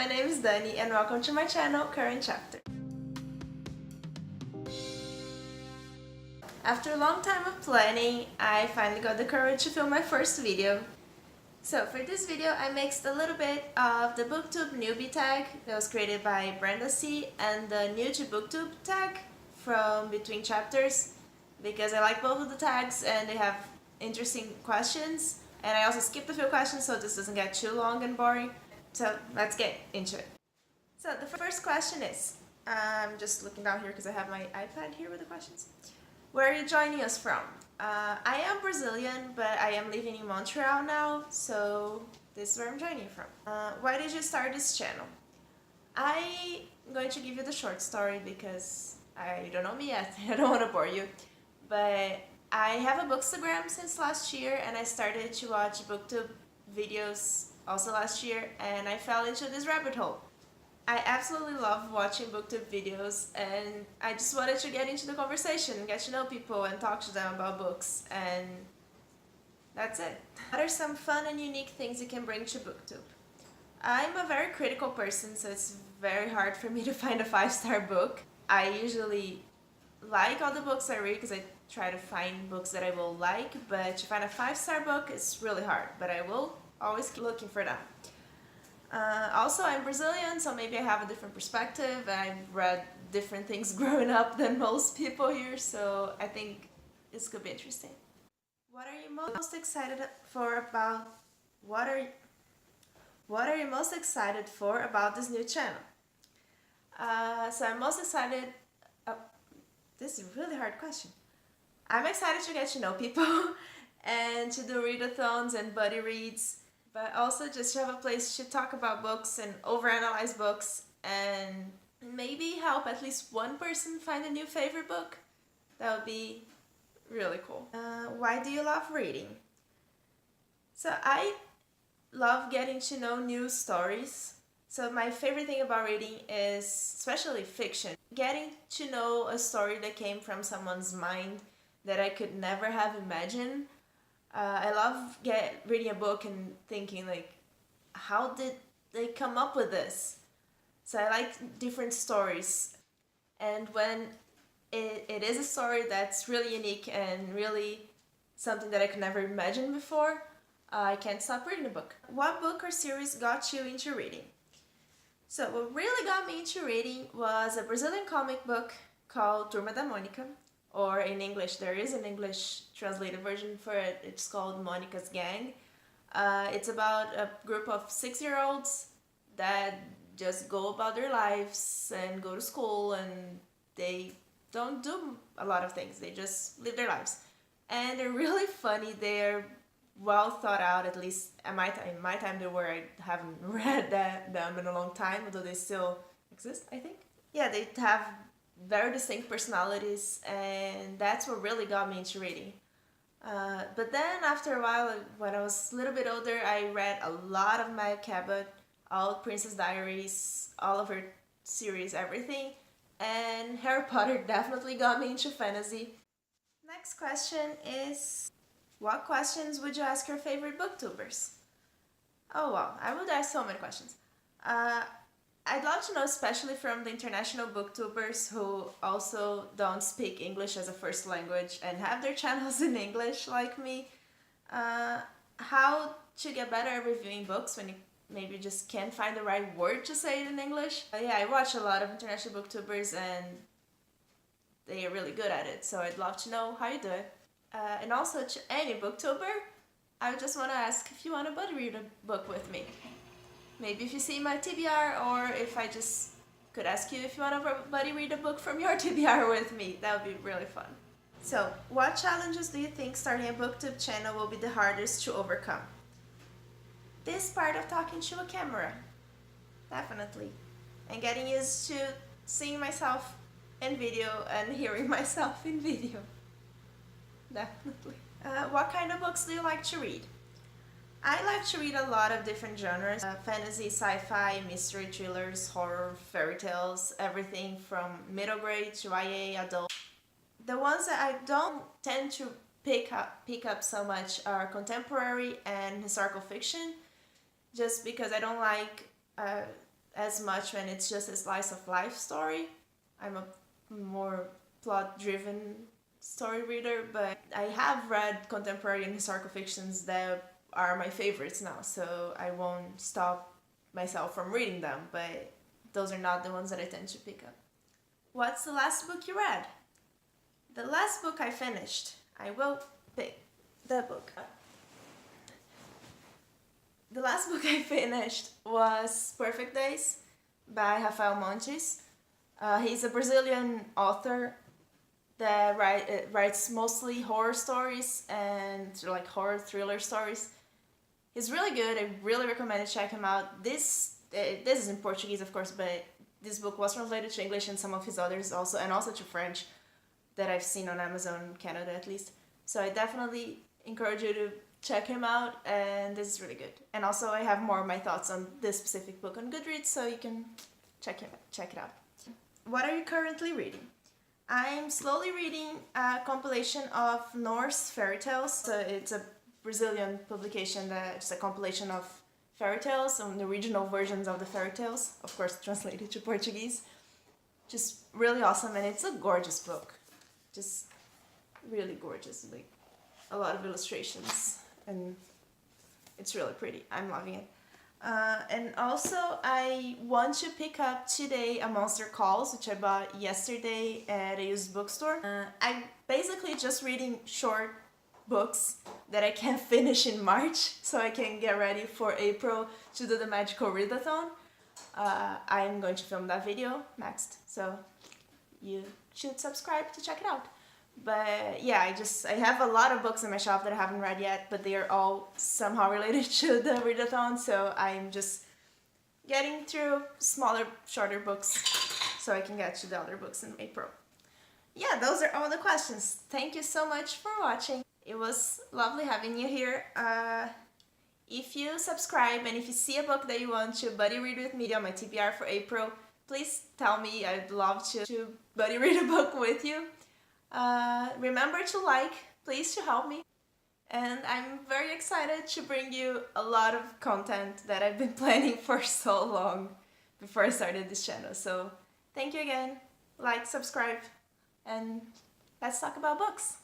my name is Dani and welcome to my channel, Current Chapter. After a long time of planning, I finally got the courage to film my first video. So for this video, I mixed a little bit of the Booktube Newbie Tag that was created by Brenda C and the New to Booktube tag from Between Chapters because I like both of the tags and they have interesting questions. And I also skipped a few questions so this doesn't get too long and boring. So let's get into it. So the first question is, I'm just looking down here because I have my iPad here with the questions. Where are you joining us from? I am Brazilian, but I am living in Montreal now, so this is where I'm joining you from. Why did you start this channel? I'm going to give you the short story because you don't know me yet. I don't want to bore you. But I have a Bookstagram since last year and I started to watch Booktube videos also last year and I fell into this rabbit hole. I absolutely love watching Booktube videos and I just wanted to get into the conversation, get to know people and talk to them about books, and that's it. What are some fun and unique things you can bring to Booktube? I'm a very critical person, so it's very hard for me to find a 5-star book. I usually like all the books I read because I try to find books that I will like, but to find a 5-star book is really hard, but I will always keep looking for them. Also, I'm Brazilian, so maybe I have a different perspective. I've read different things growing up than most people here, so I think this could be interesting. What are you most excited for about what are you most excited for about this new channel? So I'm most excited. This is a really hard question. I'm excited to get to know people and to do readathons and buddy reads, but also just to have a place to talk about books and overanalyze books and maybe help at least one person find a new favorite book. That would be really cool. Why do you love reading? So I love getting to know new stories. So my favorite thing about reading is, especially fiction, getting to know a story that came from someone's mind that I could never have imagined. I love reading a book and thinking like, how did they come up with this? So I like different stories, and when it is a story that's really unique and really something that I could never imagine before, I can't stop reading the book. What book or series got you into reading? So what really got me into reading was a Brazilian comic book called Turma da Mônica, or in English, there is an English translated version for it, it's called Monica's Gang. It's about a group of 6-year-olds that just go about their lives and go to school and they don't do a lot of things, they just live their lives. And they're really funny, they're well thought out, at least in my time they were. I haven't read them in a long time, although they still exist, I think. Yeah, they have very distinct personalities and that's what really got me into reading. But then after a while, when I was a little bit older, I read a lot of Maya Cabot, all Princess Diaries, all of her series, everything, and Harry Potter definitely got me into fantasy. Next question is, what questions would you ask your favorite booktubers? Oh wow, I would ask so many questions. I'd love to know, especially from the international booktubers who also don't speak English as a first language and have their channels in English like me, how to get better at reviewing books when you maybe just can't find the right word to say it in English. Yeah, I watch a lot of international booktubers and they are really good at it, so I'd love to know how you do it. And also to any booktuber, I just want to ask if you want to buddy read a book with me. Maybe if you see my TBR, or if I just could ask you if you want to buddy read a book from your TBR with me. That would be really fun. So, what challenges do you think starting a booktube channel will be the hardest to overcome? This part of talking to a camera, definitely. And getting used to seeing myself in video and hearing myself in video. Definitely. What kind of books do you like to read? I like to read a lot of different genres, fantasy, sci-fi, mystery, thrillers, horror, fairy tales, everything from middle grade to YA, adult. The ones that I don't tend to pick up so much are contemporary and historical fiction, just because I don't like as much when it's just a slice of life story. I'm a more plot-driven story reader, but I have read contemporary and historical fictions that are my favorites now, so I won't stop myself from reading them, but those are not the ones that I tend to pick up. What's the last book you read? The last book I finished, I will pick the book. The last book I finished was Perfect Days by Rafael Montes. He's a Brazilian author that writes mostly horror stories and like horror thriller stories. He's really good. I really recommend to check him out. This is in Portuguese, of course, but this book was translated to English and some of his others also, and also to French that I've seen on Amazon Canada at least. So I definitely encourage you to check him out, and this is really good. And also I have more of my thoughts on this specific book on Goodreads, so you can check it out. What are you currently reading? I'm slowly reading a compilation of Norse fairy tales. So it's a Brazilian publication that's a compilation of fairy tales and the regional versions of the fairy tales, of course translated to Portuguese. Just really awesome, and it's a gorgeous book. Just really gorgeous, like a lot of illustrations, and it's really pretty. I'm loving it. And also I want to pick up today A Monster Calls, which I bought yesterday at a used bookstore. I'm basically just reading short books that I can finish in March so I can get ready for April to do the magical readathon. I'm going to film that video next, so you should subscribe to check it out. But yeah, I have a lot of books on my shelf that I haven't read yet, but they are all somehow related to the readathon, so I'm just getting through smaller, shorter books so I can get to the other books in April. Yeah, those are all the questions. Thank you so much for watching. It was lovely having you here. If you subscribe and if you see a book that you want to buddy read with me on my TBR for April, please tell me. I'd love to buddy read a book with you. Remember to like, please, to help me. And I'm very excited to bring you a lot of content that I've been planning for so long before I started this channel. So thank you again. Like, subscribe, and let's talk about books.